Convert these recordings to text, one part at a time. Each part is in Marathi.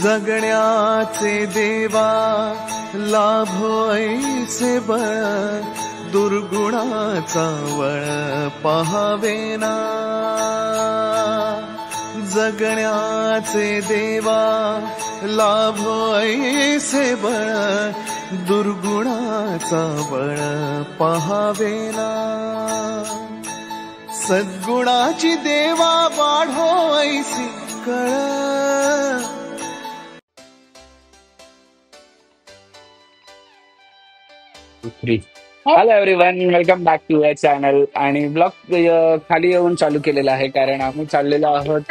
जगण्याचे देवा लाभो ऐसे बळ दुर्गुणाचा वळ पहावेना जगण्याचे देवा लाभो ऐसे बळ दुर्गुणाचा बळ पहावेना सद्गुणाची देवा वाढो ऐसी कळ hello everyone, welcome back to your channel. आणि ब्लॉग खाली येऊन चालू केलेला आहे कारण आम्ही चाललेलो आहोत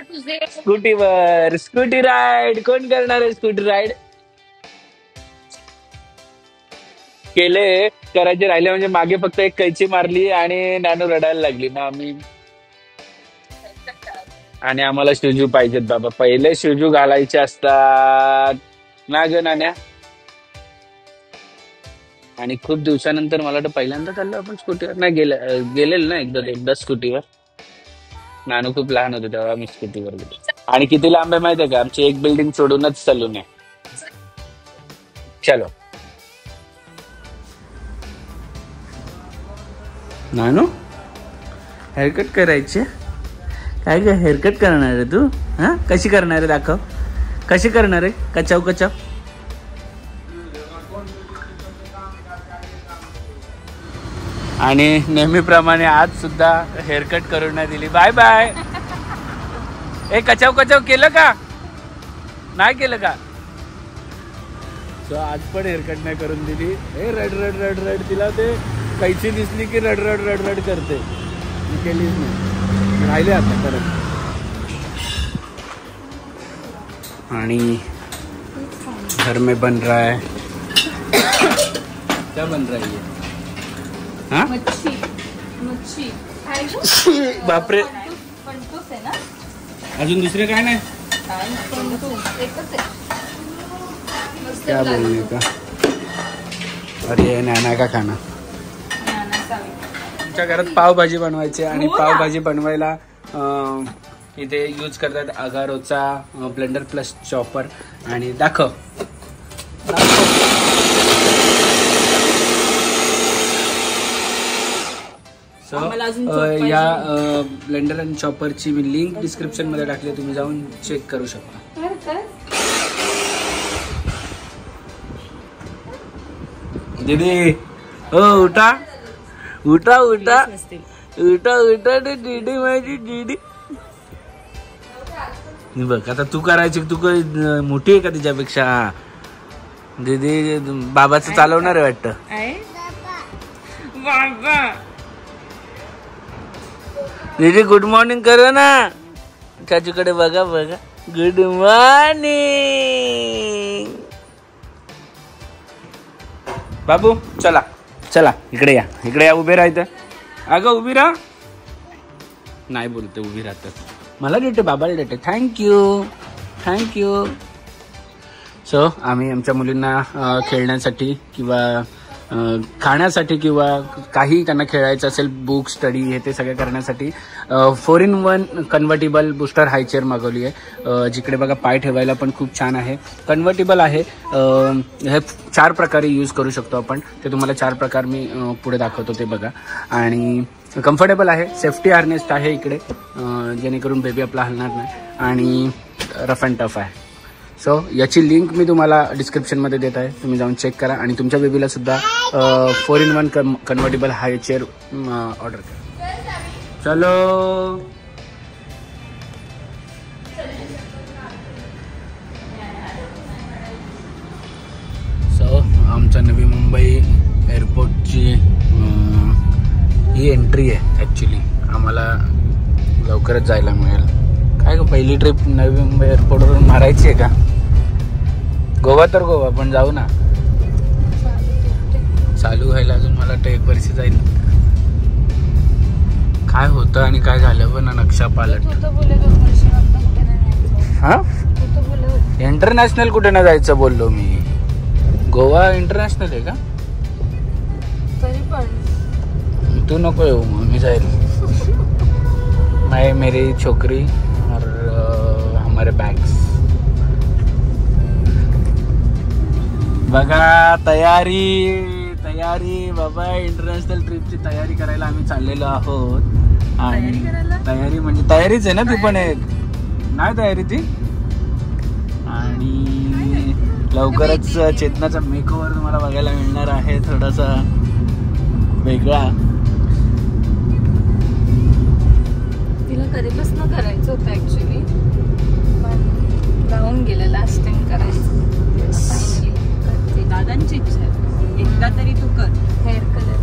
स्कूटीवर. स्कूटी राईड कोण करणार आहे? स्कूटी राईड करायचे राहिले म्हणजे मागे फक्त एक कैची मारली आणि नानू रडायला लागली ना. आणि आम्हाला शूजू पाहिजेत बाबा, पहिले शूजू घालायचे असतात ना ग नाण्या. आणि खूप दिवसानंतर मला वाटतं पहिल्यांदा चाललो आपण स्कूटीवर. नाही गेलेलो ना एकदा स्कूटीवर. नानू खूप लहान होते तेव्हा आम्ही स्कूटीवर गेलो. आणि किती लांब आहे माहिती आहे का? आमची एक बिल्डिंग सोडूनच चालू नये. चलो नानू, हेअरकट करायचे काय ग? हेअरकट करणार आहे तू? हा, कशी करणार आहे? दाखव कशी करणार आहे. कचाव कचाव. आणि नेहमीप्रमाणे आज सुद्धा हेअरकट करून नाही दिली. Bye bye. ए कचाव कचाव केलं का? नाही केलं का? सो आज पण हेअरकट नाही करून दिली. ए रड रड रड रड. तिला ते कैची दिसली की रड रड रड रड करते. मी केलीच नाही, राहिले आता परत. आणि घर में बन रहा है. क्या बन रहा है? हाँ? मच्छी. बापरे. अजून दुसरे काय नाही? क्या बोलने का. अरे नाना का खाना. आमच्या घरात पावभाजी बनवायची आणि पावभाजी बनवायला इथे यूज करतात अगारोचा ब्लेंडर प्लस चॉपर. आणि दाखव या ब्लेंडर आणि चॉपरची मी लिंक डिस्क्रिप्शन मध्ये टाकली, तुम्ही जाऊन चेक करू शकता. दीदी ओ उठा उठा उठा उठा उठा. दीदी माझी दीदी. बघ आता तू करायची, तू मोठी आहे का तिच्यापेक्षा? दीदी बाबाचं चालवणार आहे वाटतं. दीदी गुड मॉर्निंग करा ना. चाचूकडे बघा बघा. गुड मॉर्निंग बाबू. चला चला इकडे या, इकडे या. उभे राहायचं. अगं उभी राहा. नाही बोलते, उभी राहतात. मला देते, बाबाला देते. Thank you thank you. सो आम्ही आमच्या मुलींना खेळण्यासाठी किंवा खाण्यासाठी किंवा काही त्यांना खेळायचं असेल, बुक स्टडी हे ते सगळं करण्यासाठी 4-in-1 कन्व्हर्टेबल बुस्टर हाय चेअर मागवली आहे. जिकडे बघा पाय ठेवायला पण खूप छान आहे. कन्व्हर्टेबल आहे. हे 4 प्रकारे यूज करू शकतो आपण. ते तुम्हाला 4 प्रकार मी पुढे दाखवतो ते बघा. आणि कम्फर्टेबल आहे. सेफ्टी हार्नेस आहे इकडे, जेणेकरून बेबी आपला हलणार नाही. आणि रफ अँड टफ आहे. सो याची लिंक मी तुम्हाला डिस्क्रिप्शनमध्ये देत आहे, तुम्ही जाऊन चेक करा. आणि तुमच्या बेबीला सुद्धा 4-in-1 कन्व्हर्टेबल हाय चेअर ऑर्डर करा. चलो सो आमच्या नवी मुंबई एअरपोर्टची ही एंट्री आहे. ॲक्च्युली आम्हाला लवकरच जायला मिळेल. काय ग, पहिली ट्रिप नवी मुंबई एअरपोर्टवरून मारायची आहे का? गोवा तर गोवा, पण जाऊ ना. चालू व्हायला अजून मला वाटतं 1 वर्ष जाईल. काय होतं आणि काय झालं पण नक्षा पालट. हा, इंटरनॅशनल कुठे ना जायचं बोललो मी. गोवा इंटरनॅशनल आहे का? तू नको येऊ, मी जाईल. मैं मेरी छोकरी और हमारे बैग्स. बघा तयारी बाबा, इंटरनॅशनल ट्रिपची तयारी करायला आम्ही चाललेलो आहोत. आणि तयारी म्हणजे तयारीच आहे ना ती पण एक, नाही तयारी ती. आणि लवकरच चेतनाचा मेकओव्हर तुम्हाला बघायला मिळणार आहे, थोडासा वेगळा. तिला कधीपासून करायचं होतं ऍक्च्युली, पण राहून गेलं लास्ट टाइम करायचं. दादांची इच्छा आहे, एकदा तरी तू कर हेअर कलर.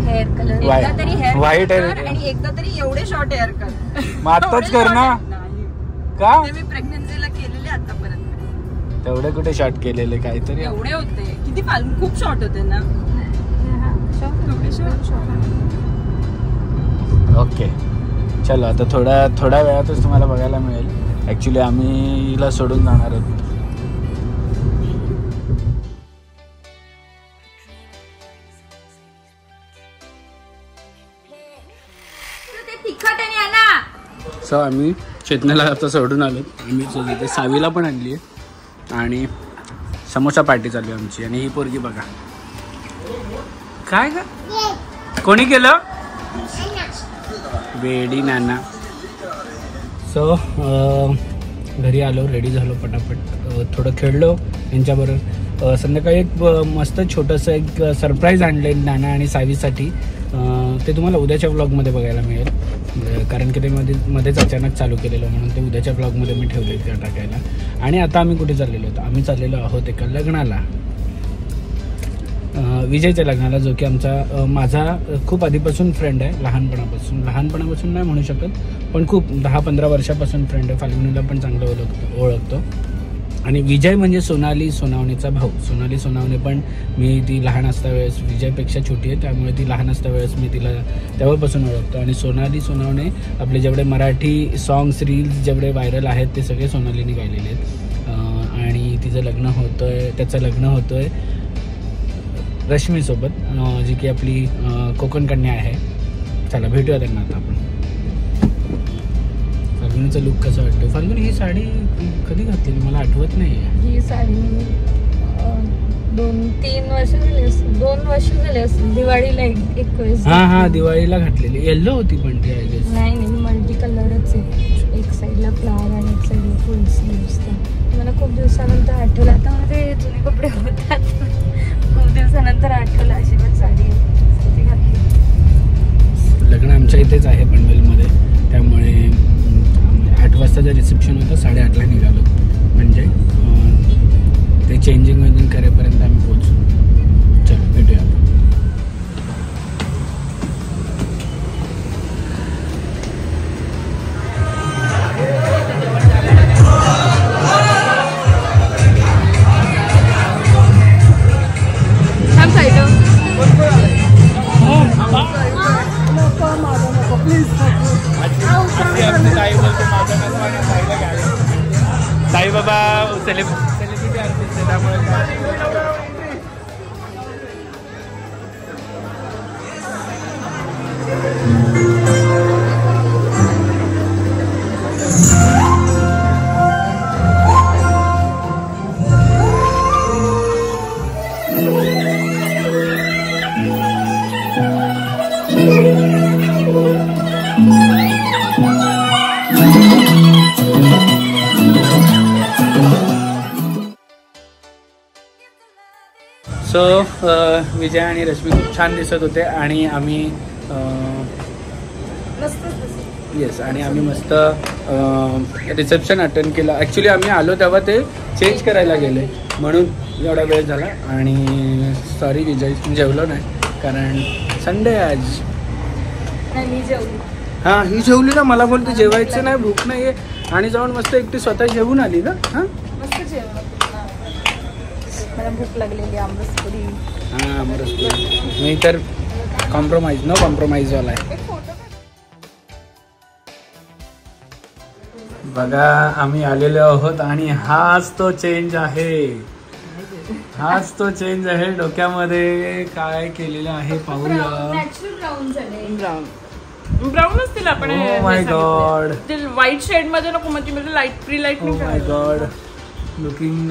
हेअर कलर एकदा तरी हेअर व्हाईट कर आणि एकदा तरी एवढे शॉर्ट हेअर कर. मग आताच कर ना. का मी प्रेग्नन्सीला केलेले आतापर्यंत. तेवढे कुठे शॉर्ट केलेले, काहीतरी एवढे होते किती फालतू, खूप शॉर्ट होते ना. ओके चलो, आता थोड्या वेळातच तुम्हाला बघायला मिळेल. ऍक्च्युली आम्ही हिला सोडून जाणार आहोत. सो आम्ही चेतनाला आता सोडून आलो. आम्ही ते सावीला पण आणली आहे आणि समोसा पार्टी चालू आहे आमची. आणि ही पोरगी बघा काय का कोणी केलं, वेडी नाना. सो घरी आलो, रेडी झालो पटापट, थोडं खेळलो यांच्याबरोबर. संध्याकाळी एक मस्त छोटंसं एक सरप्राईज आणलं आहे नाना आणि सावीसाठी. ते तुम्हाला उद्याच्या व्लॉगमध्ये बघायला मिळेल, कारण की ते मध्येच अचानक चालू केलेलं, म्हणून ते उद्याच्या व्लॉगमध्ये मी ठेवले त्या टाकायला. आणि आता आम्ही कुठे चाललेलो होतो, आम्ही चाललेलो आहोत एका लग्नाला, विजयच्या लग्नाला, जो की माझा खूप आधीपासून फ्रेंड आहे. लहानपणापासून नाही म्हणू शकत, पण खूप 10-15 वर्षापासून फ्रेंड आहे. फाल्गुनीला पण चांगलं ओळखतो. आणि विजय म्हणजे सोनाली सोनावणेचा भाऊ. सोनाली सोनावणे पण मी ती लहान असता वेळेस, विजयपेक्षा छोटी आहे त्यामुळे ती लहान असता वेळेस मी तिला तेव्हापासून ओळखतो. आणि सोनाली सोनावणे आपले जेवढे मराठी सॉंग्स रील्स जेवढे व्हायरल आहेत ते सगळे सोनालीने गायलेले आहेत. आणि त्याचं लग्न होतंय रश्मीसोबत, जी की आपली कोकण कन्या आहे. चला भेटूया त्यांना आता आपण. फाल्गुनीचा लुक कसा वाटतो? फाल्गुनी ही साडी कधी घातलेली मला आठवत नाही. ही साडी 2-3 वर्ष झाली असतील. दिवाळीला एक वेळेस. हा दिवाळीला घातलेली, येल्लो होती पण ती आय गेस. नाही मल्टी कलरच आहे, एक साईडला फ्लावर आणि एक साईडला फुल स्लीव्स. मला खूप दिवसानंतर आठवलं, आता मला ते जुने कपडे होतात, खूप दिवसानंतर आठवलं अशी पण साडी घातली. लग्न आमच्या इथेच आहे पनवेलमध्ये, त्यामुळे 8 वाजताचं रिसेप्शन होतं, 8:30ला निघालो. म्हणजे ते चेंजिंग करेपर्यंत आम्ही पोहोचू. चल भेटूया. साईबाबा सेलिब्रिटी आर्टिस्ट आहे त्यामुळे सो विजय आणि रश्मी खूप छान दिसत होते आणि आम्ही येस आणि आम्ही मस्त रिसेप्शन अटेंड केलं. ॲक्च्युली आम्ही आलो तेव्हा ते चेंज करायला गेले म्हणून एवढा वेळ झाला. आणि सॉरी विजय जेवलो नाही कारण संडे आज. हां ही जेवली ना, मला बोलते जेवायचं नाही, भूक नाही आहे, आणि जाऊन मस्त एकटी स्वतः जेवून आली ना. हां मस्त जेवण, मला भूक लागलेली. आमरसपुरी. हां आमरसपुरी. मी तर नो कॉम्प्रोमाइजवाला आहे. बघा आम्ही आलेलो आहोत आणि हाच तो चेंज आहे. डोक्यामध्ये काय केलेलं आहे पाहूया. ब्राऊनच दिला आपण. माय गॉड, व्हाईट शेड मध्ये नको, म्हणजे लाईट प्री लाईट. माय गॉड, लुकिंग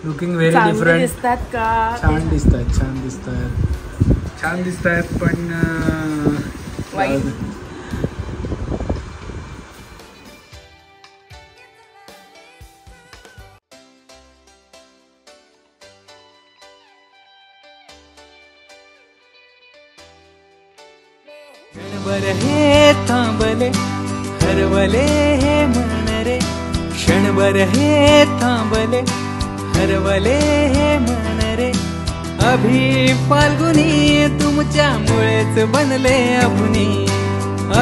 लुकिंग व्हेरी चांगले डिफरंट. दिसतात का? छान दिसतात, छान दिसतात, छान दिसतात, पण वाईट. क्षणभर हे थांबले हरवले हे मन रे, क्षणभर हे थांबले हरवले हे मन रे. अभि फाल्गुनी तुमच्यामुळेच बनले अभुनी,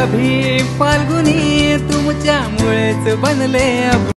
अभि फाल्गुनी तुमच्यामुळेच बनले अभुनी.